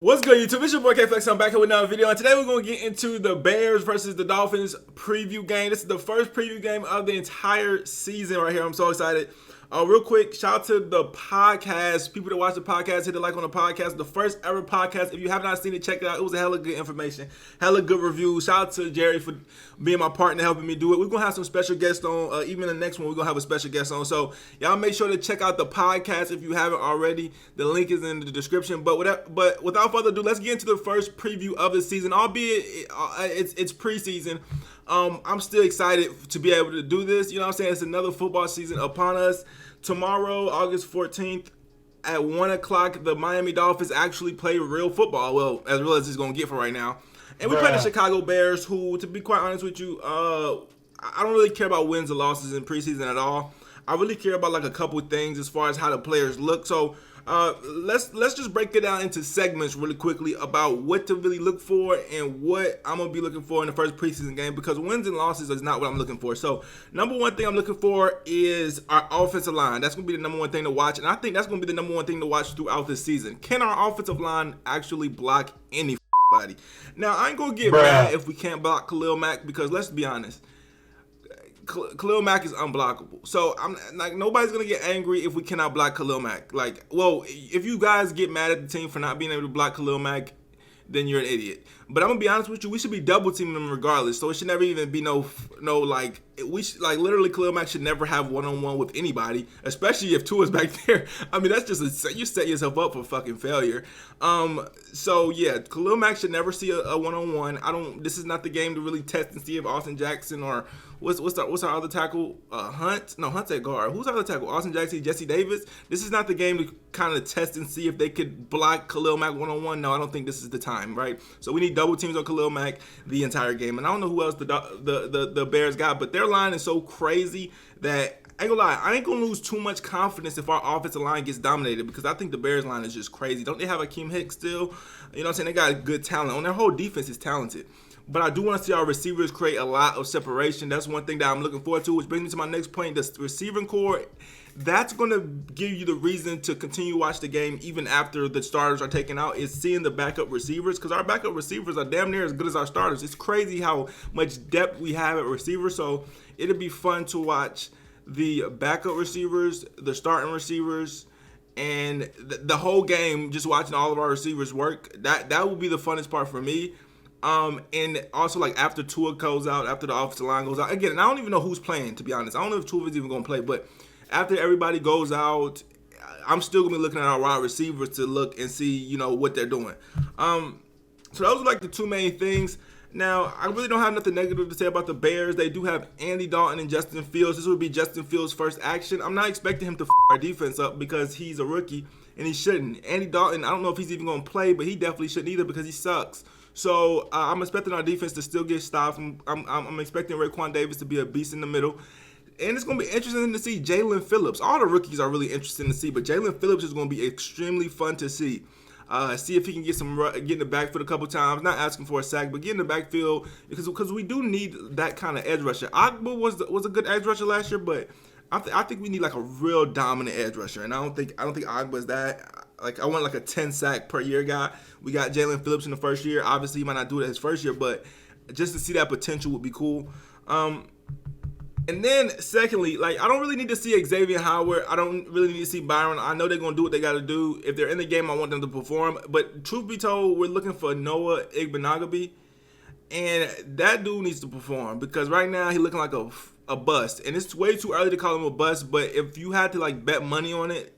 What's good, YouTube? It's your boy KFLeXin. I'm back here with another video, and today we're going to get into the Bears versus the Dolphins preview game. This is the first preview game of the entire season right here. I'm so excited. Real quick, shout out to the podcast. People that watch the podcast, hit the like on the podcast. The first ever podcast. If you have not seen it, check it out. It was a hella good information, hella good reviews. Shout out to Jerry for being my partner, helping me do it. We're going to have some special guests on. Even the next one, we're going to have a special guest on. So y'all make sure to check out the podcast if you haven't already. The link is in the description. But without further ado, let's get into the first preview of the season. Albeit it's preseason. I'm still excited to be able to do this. You know what I'm saying? It's another football season upon us. Tomorrow, August 14th, at 1 o'clock, the Miami Dolphins actually play real football. Well, as real as it's going to get for right now. And we play the Chicago Bears, who, to be quite honest with you, I don't really care about wins or losses in preseason at all. I really care about like a couple things as far as how the players look. So let's just break it down into segments really quickly about what to really look for and what I'm gonna be looking for in the first preseason game, because wins and losses is not what I'm looking for. So number one thing I'm looking for is our offensive line. That's gonna be the number one thing to watch, and I think that's gonna be the number one thing to watch throughout this season. Can our offensive line actually block anybody? Now I ain't gonna get mad if we can't block Khalil Mack, because let's be honest, Khalil Mack is unblockable. So I'm like, nobody's gonna get angry if we cannot block Khalil Mack. Like, well, if you guys get mad at the team for not being able to block Khalil Mack, then you're an idiot. But I'm gonna be honest with you, we should be double teaming them regardless. So it should never even be no like, we should, like, literally Khalil Mack should never have one-on-one with anybody, especially if Tua's back there. I mean, that's just you set yourself up for fucking failure. So yeah, Khalil Mack should never see a one-on-one. This is not the game to really test and see if Austin Jackson or what's our other tackle? Hunt's at guard. Who's our other tackle? Austin Jackson, Jesse Davis. This is not the game to kind of test and see if they could block Khalil Mack one-on-one. No, I don't think this is the time, right? So we need double teams on Khalil Mack the entire game. And I don't know who else the Bears got, but their line is so crazy that I ain't gonna lie, I ain't gonna lose too much confidence if our offensive line gets dominated, because I think the Bears line is just crazy. Don't they have Akeem Hicks still? You know what I'm saying? They got good talent. On their whole defense is talented. But I do want to see our receivers create a lot of separation. That's one thing that I'm looking forward to, which brings me to my next point. The receiving core, that's going to give you the reason to continue to watch the game even after the starters are taken out, is seeing the backup receivers, because our backup receivers are damn near as good as our starters. It's crazy how much depth we have at receiver. So it'll be fun to watch the backup receivers, the starting receivers, and the whole game, just watching all of our receivers work. That will be the funnest part for me. And also, like, after Tua goes out, after the offensive line goes out, again, and I don't even know who's playing, to be honest. I don't know if Tua is even going to play, but after everybody goes out, I'm still going to be looking at our wide receivers to look and see, you know, what they're doing. So those are like the two main things. Now, I really don't have nothing negative to say about the Bears. They do have Andy Dalton and Justin Fields. This would be Justin Fields' first action. I'm not expecting him to our defense up because he's a rookie, and he shouldn't. Andy Dalton, I don't know if he's even going to play, but he definitely shouldn't either because he sucks. So I'm expecting our defense to still get stopped. I'm expecting Raekwon Davis to be a beast in the middle. And it's going to be interesting to see Jalen Phillips. All the rookies are really interesting to see, but Jalen Phillips is going to be extremely fun to see. See if he can get in the backfield a couple times. Not asking for a sack, but get in the backfield, because we do need that kind of edge rusher. Agba was a good edge rusher last year, but I think we need like a real dominant edge rusher, and I don't think Agba is that. Like, I want like a 10 sack per year guy. We got Jalen Phillips in the first year. Obviously, he might not do it his first year, but just to see that potential would be cool. And then secondly, like, I don't really need to see Xavier Howard. I don't really need to see Byron. I know they're going to do what they got to do. If they're in the game, I want them to perform. But truth be told, we're looking for Noah Igbenogany. And that dude needs to perform, because right now he's looking like a bust. And it's way too early to call him a bust, but if you had to like bet money on it,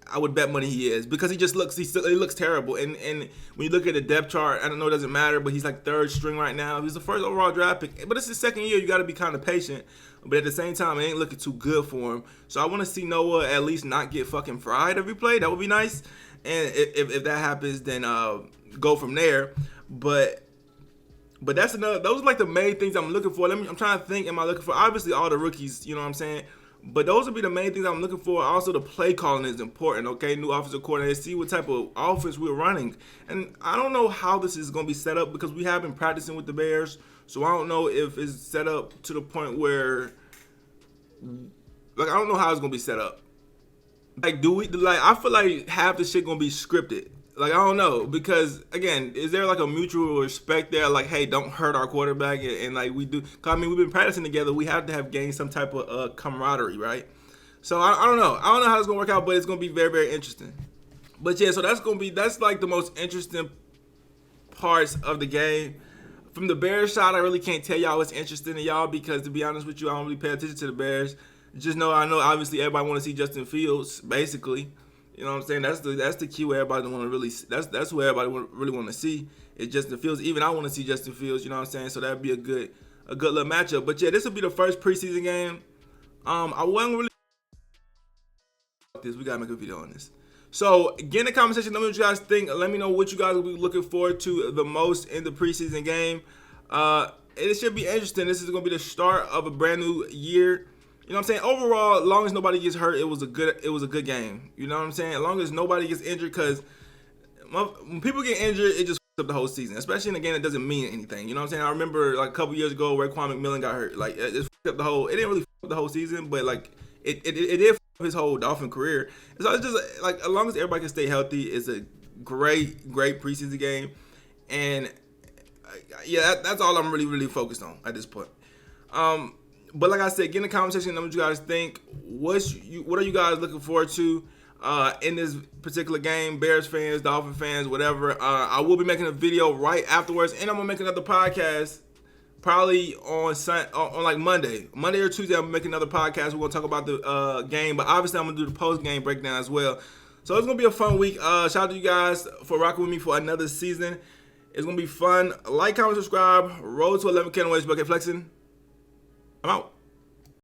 I would bet money he is, because he looks terrible. And when you look at the depth chart, I don't know, it doesn't matter, but he's like third string right now. He's the first overall draft pick, but it's his second year. You got to be kind of patient. But at the same time, it ain't looking too good for him. So I want to see Noah at least not get fucking fried every play. That would be nice. And if that happens, then go from there. But that's another. Those are like the main things I'm looking for. I'm trying to think. Am I looking for, obviously, all the rookies? You know what I'm saying? But those would be the main things I'm looking for. Also, the play calling is important, okay? New offensive coordinator, see what type of offense we're running. And I don't know how this is going to be set up, because we have been practicing with the Bears. So I don't know if it's set up to the point where, like, I don't know how it's going to be set up. Like, I feel like half the shit going to be scripted. Like, I don't know, because again, is there like a mutual respect there? Like, hey, don't hurt our quarterback, and like we do. Cause I mean, we've been practicing together. We have to have gained some type of camaraderie, right? So I don't know. I don't know how it's gonna work out, but it's gonna be very, very interesting. But yeah, so that's like the most interesting parts of the game. From the Bears side, I really can't tell y'all what's interesting to y'all because, to be honest with you, I don't really pay attention to the Bears. Just know I know obviously everybody want to see Justin Fields, basically. You know what I'm saying? That's the key where everybody want to really. That's who everybody really want to see is Justin Fields. Even I want to see Justin Fields. You know what I'm saying? So that'd be a good little matchup. But yeah, this will be the first preseason game. I wasn't really this. We gotta make a video on this. So get in the comment section. Let me know what you guys think. Let me know what you guys will be looking forward to the most in the preseason game. It should be interesting. This is gonna be the start of a brand new year. You know what I'm saying? Overall, as long as nobody gets hurt, it was a good game. You know what I'm saying? As long as nobody gets injured, because when people get injured, it just f**ks up the whole season. Especially in a game that doesn't mean anything. You know what I'm saying? I remember like a couple years ago where Quan McMillan got hurt. Like it just f**ked up the whole. It didn't really f**k up the whole season, but like it did f**k up his whole Dolphin career. So it's just like as long as everybody can stay healthy, it's a great preseason game. And yeah, that's all I'm really focused on at this point. But like I said, get in the comment section. Let me know what you guys think. What are you guys looking forward to in this particular game? Bears fans, Dolphin fans, whatever. I will be making a video right afterwards, and I'm gonna make another podcast probably on like Monday or Tuesday. I'm making another podcast. We're gonna talk about the game, but obviously I'm gonna do the post game breakdown as well. So it's gonna be a fun week. Shout out to you guys for rocking with me for another season. It's gonna be fun. Like, comment, subscribe. Road to 11K on 1KFLeXin. I'm out.